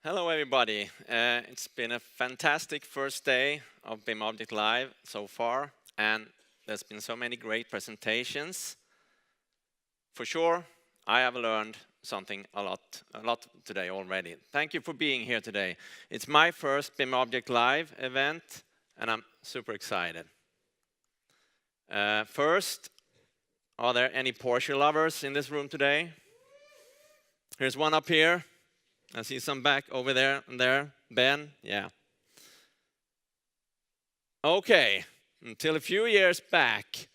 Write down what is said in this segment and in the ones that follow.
Hello everybody. It's been a fantastic first day of BIMobject Live so far, and there's been so many great presentations. For sure, I have learned something a lot today already. Thank you for being here today. It's my first BIMobject Live event, and I'm super excited. First, are there any Porsche lovers in this room today? Here's one up here. I see some back over there and there. Ben, yeah. Okay, until a few years back,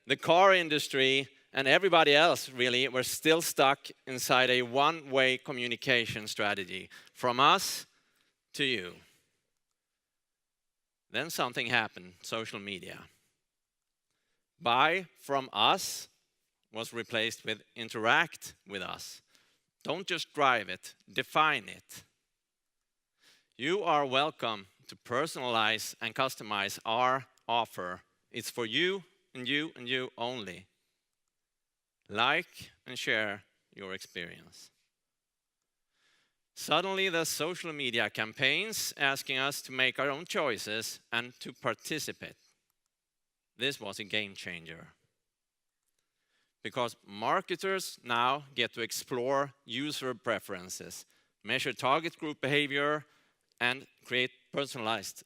the car industry and everybody else really were still stuck inside a one-way communication strategy from us to you. Then something happened, social media. Buy from us was replaced with interact with us. Don't just drive it, define it. You are welcome to personalize and customize our offer. It's for you and you and you only. Like and share your experience. Suddenly, there's social media campaigns asking us to make our own choices and to participate. This was a game changer. Because marketers now get to explore user preferences, measure target group behavior, and create personalized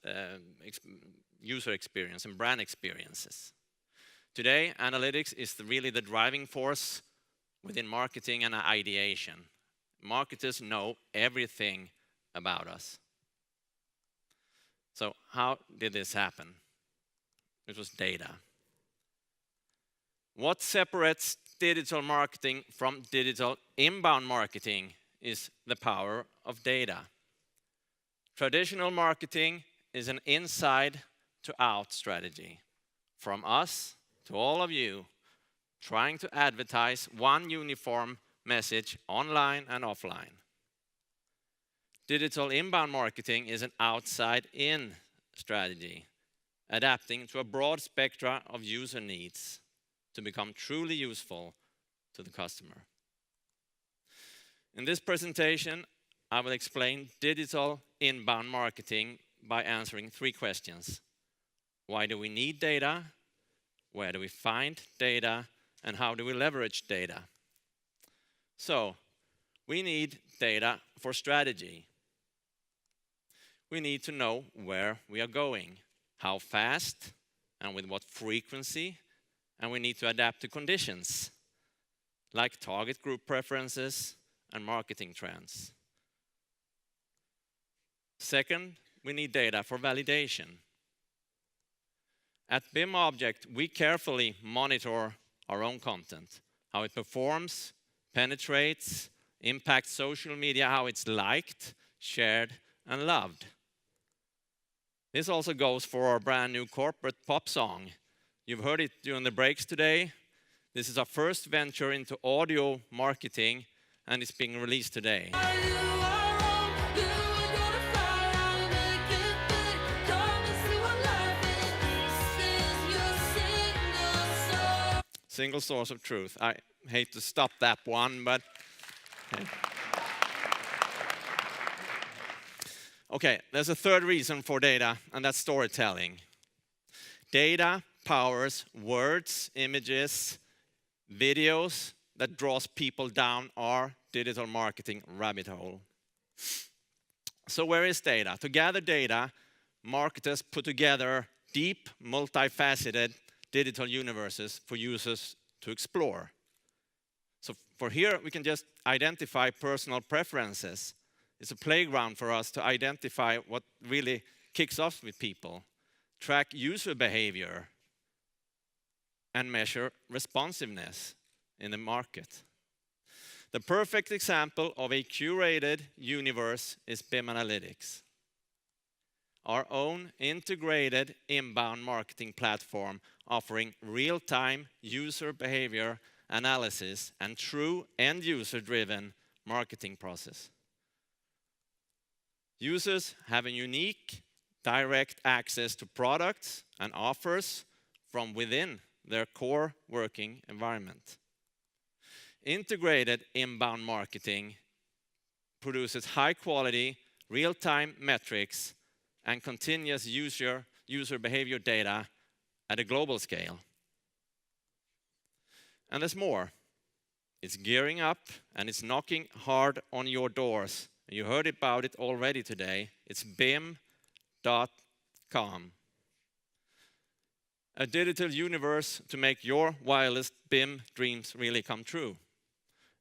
user experience and brand experiences. Today, analytics is really the driving force within marketing and ideation. Marketers know everything about us. So how did this happen? It was data. What separates digital marketing from digital inbound marketing is the power of data. Traditional marketing is an inside to out strategy. From us to all of you, trying to advertise one uniform message online and offline. Digital inbound marketing is an outside in strategy, adapting to a broad spectrum of user needs to become truly useful to the customer. In this presentation, I will explain digital inbound marketing by answering 3 questions. Why do we need data? Where do we find data? And how do we leverage data? So, we need data for strategy. We need to know where we are going, how fast, and with what frequency. And we need to adapt to conditions, like target group preferences and marketing trends. Second, we need data for validation. At BIMobject, we carefully monitor our own content, how it performs, penetrates, impacts social media, how it's liked, shared, and loved. This also goes for our brand new corporate pop song. You've heard it during the breaks today. This is our first venture into audio marketing, and it's being released today. Single source of truth. I hate to stop that one, but... Okay, there's a third reason for data, and that's storytelling. Data powers words, images, videos that draws people down our digital marketing rabbit hole. So where is data? To gather data, marketers put together deep, multifaceted digital universes for users to explore. So for here, we can just identify personal preferences. It's a playground for us to identify what really kicks off with people, track user behavior, and measure responsiveness in the market. The perfect example of a curated universe is BIM Analytics, our own integrated inbound marketing platform offering real-time user behavior analysis and true end-user-driven marketing process. Users have a unique direct access to products and offers from within their core working environment. Integrated inbound marketing produces high quality, real-time metrics, and continuous user behavior data at a global scale. And there's more. It's gearing up and it's knocking hard on your doors. You heard about it already today. It's BIM.com. A digital universe to make your wildest BIM dreams really come true.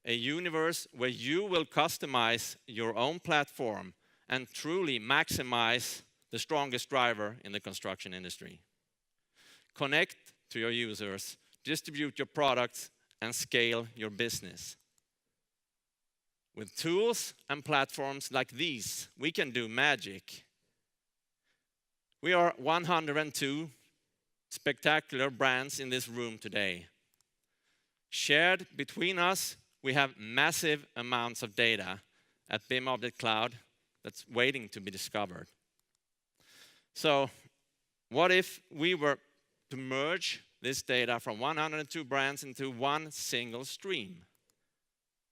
A universe where you will customize your own platform and truly maximize the strongest driver in the construction industry. Connect to your users, distribute your products, and scale your business. With tools and platforms like these, we can do magic. We are 102 spectacular brands in this room today. Shared between us, we have massive amounts of data at BIMobject Cloud that's waiting to be discovered. So, what if we were to merge this data from 102 brands into one single stream?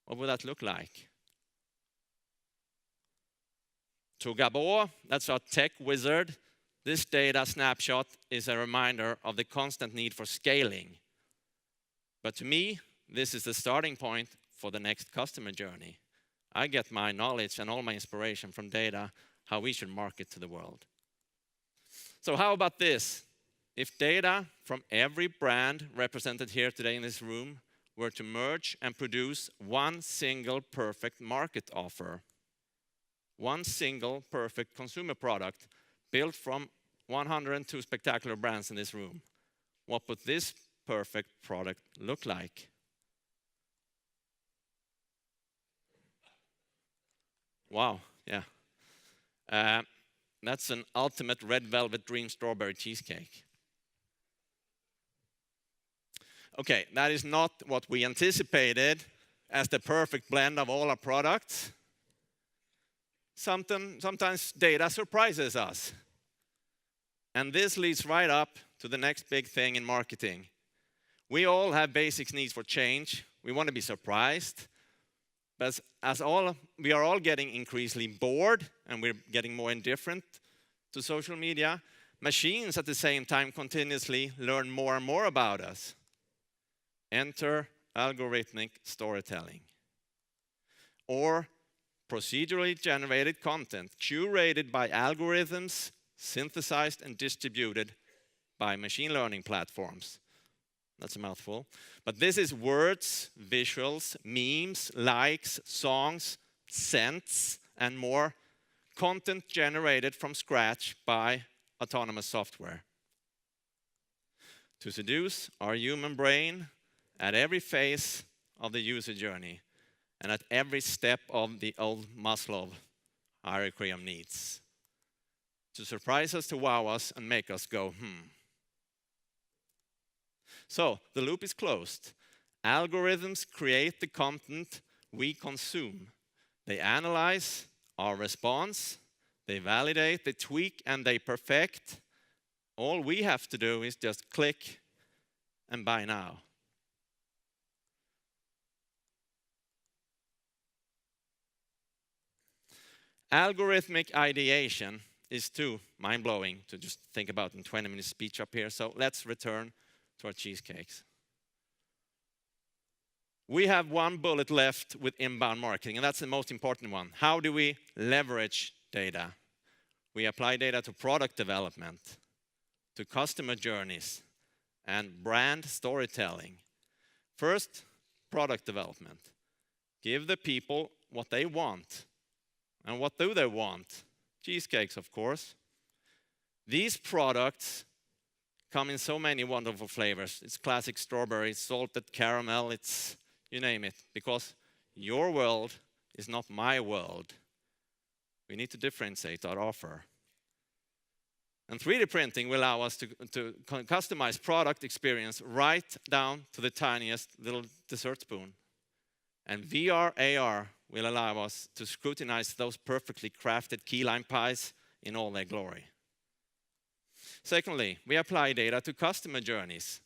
What would that look like? To Gabo, that's our tech wizard, this data snapshot is a reminder of the constant need for scaling. But to me, this is the starting point for the next customer journey. I get my knowledge and all my inspiration from data, how we should market to the world. So how about this? If data from every brand represented here today in this room were to merge and produce one single perfect market offer, one single perfect consumer product built from 102 spectacular brands in this room, what would this perfect product look like? Wow, yeah. That's an ultimate red velvet dream strawberry cheesecake. Okay, that is not what we anticipated as the perfect blend of all our products. Sometimes data surprises us. And this leads right up to the next big thing in marketing. We all have basic needs for change. We want to be surprised. But we are all getting increasingly bored and we're getting more indifferent to social media. Machines at the same time continuously learn more and more about us. Enter algorithmic storytelling. Or procedurally generated content curated by algorithms, synthesized and distributed by machine learning platforms. That's a mouthful. But this is words, visuals, memes, likes, songs, scents, and more content generated from scratch by autonomous software. To seduce our human brain at every phase of the user journey and at every step of the old Maslow hierarchy of needs. To surprise us, to wow us, and make us go, So, the loop is closed. Algorithms create the content we consume. They analyze our response, they validate, they tweak, and they perfect. All we have to do is just click and buy now. Algorithmic ideation is too mind-blowing to just think about in 20-minute speech up here. So let's return to our cheesecakes. We have one bullet left with inbound marketing, and that's the most important one. How do we leverage data? We apply data to product development, to customer journeys, and brand storytelling. First, product development. Give the people what they want. And what do they want? Cheesecakes, of course. These products come in so many wonderful flavors. It's classic strawberry, salted caramel, it's you name it. Because your world is not my world. We need to differentiate our offer. And 3D printing will allow us to customize product experience right down to the tiniest little dessert spoon. And VR, AR will allow us to scrutinize those perfectly crafted key lime pies in all their glory. Secondly, we apply data to customer journeys.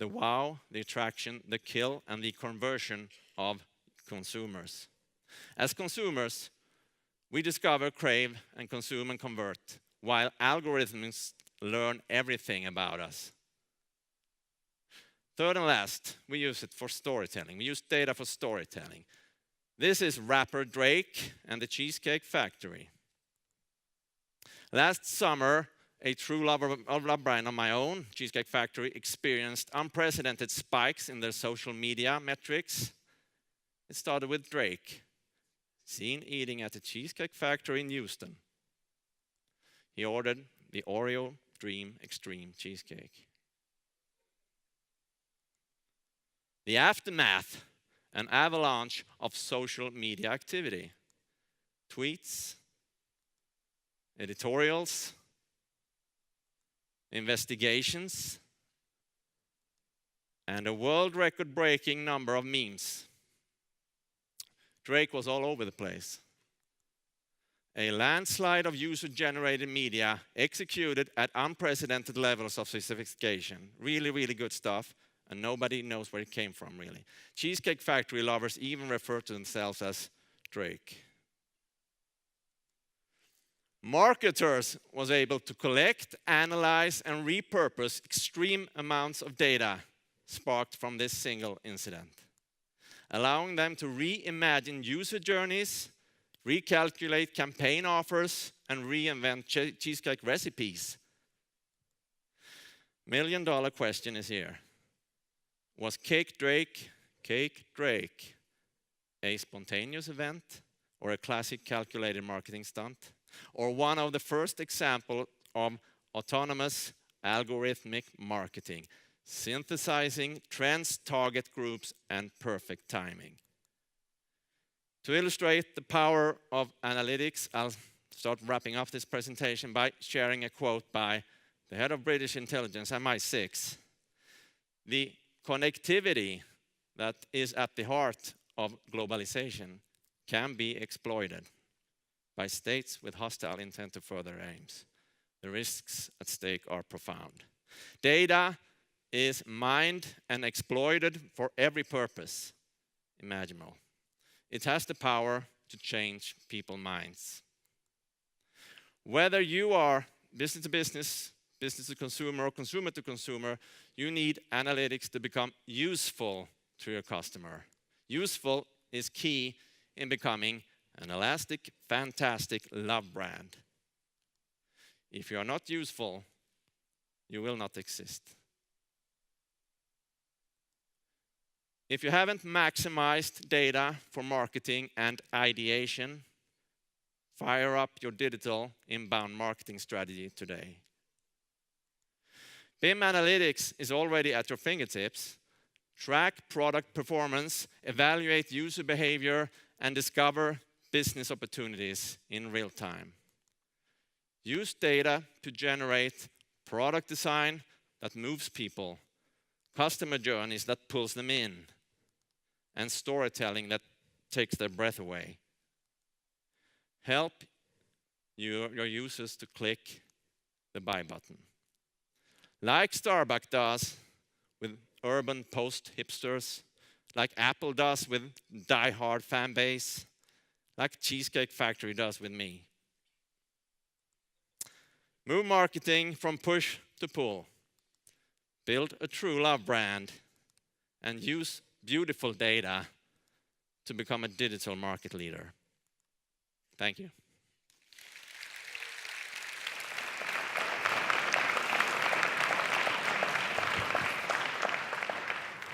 The wow, the attraction, the kill, and the conversion of consumers. As consumers, We discover, crave, and consume and convert, while algorithms learn everything about us. Third and last, we use it for storytelling. We use data for storytelling. This is rapper Drake and the Cheesecake Factory. Last summer, a true lover of love brand on my own, Cheesecake Factory, experienced unprecedented spikes in their social media metrics. It started with Drake, seen eating at the Cheesecake Factory in Houston. He ordered the Oreo Dream Extreme Cheesecake. The aftermath, an avalanche of social media activity. Tweets, editorials, investigations, and a world record-breaking number of memes. Drake was all over the place. A landslide of user-generated media executed at unprecedented levels of sophistication. Really, really good stuff, and nobody knows where it came from, really. Cheesecake Factory lovers even refer to themselves as Drake. Marketers was able to collect, analyze, and repurpose extreme amounts of data sparked from this single incident, allowing them to reimagine user journeys, recalculate campaign offers, and reinvent cheesecake recipes. $1 million question is here. Was Cake Drake a spontaneous event or a classic calculated marketing stunt? Or one of the first examples of autonomous algorithmic marketing, synthesizing trends, target groups, and perfect timing? To illustrate the power of analytics, I'll start wrapping up this presentation by sharing a quote by the head of British intelligence, MI6. The connectivity that is at the heart of globalization can be exploited by states with hostile intent to further aims. The risks at stake are profound. Data is mined and exploited for every purpose imaginable. It has the power to change people's minds. Whether you are business to business, business to consumer, or consumer to consumer, you need analytics to become useful to your customer. Useful is key in becoming an elastic, fantastic love brand. If you are not useful, you will not exist. If you haven't maximized data for marketing and ideation, fire up your digital inbound marketing strategy today. BIM Analytics is already at your fingertips. Track product performance, evaluate user behavior, and discover business opportunities in real time. Use data to generate product design that moves people, customer journeys that pulls them in, and storytelling that takes their breath away. Help your users to click the buy button. Like Starbucks does with urban post-hipsters, like Apple does with die-hard fan base, like Cheesecake Factory does with me. Move marketing from push to pull. Build a true love brand and use beautiful data to become a digital market leader. Thank you.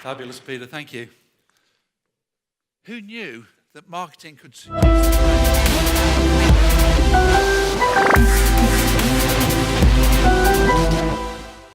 Fabulous, Peter, thank you. Who knew that marketing could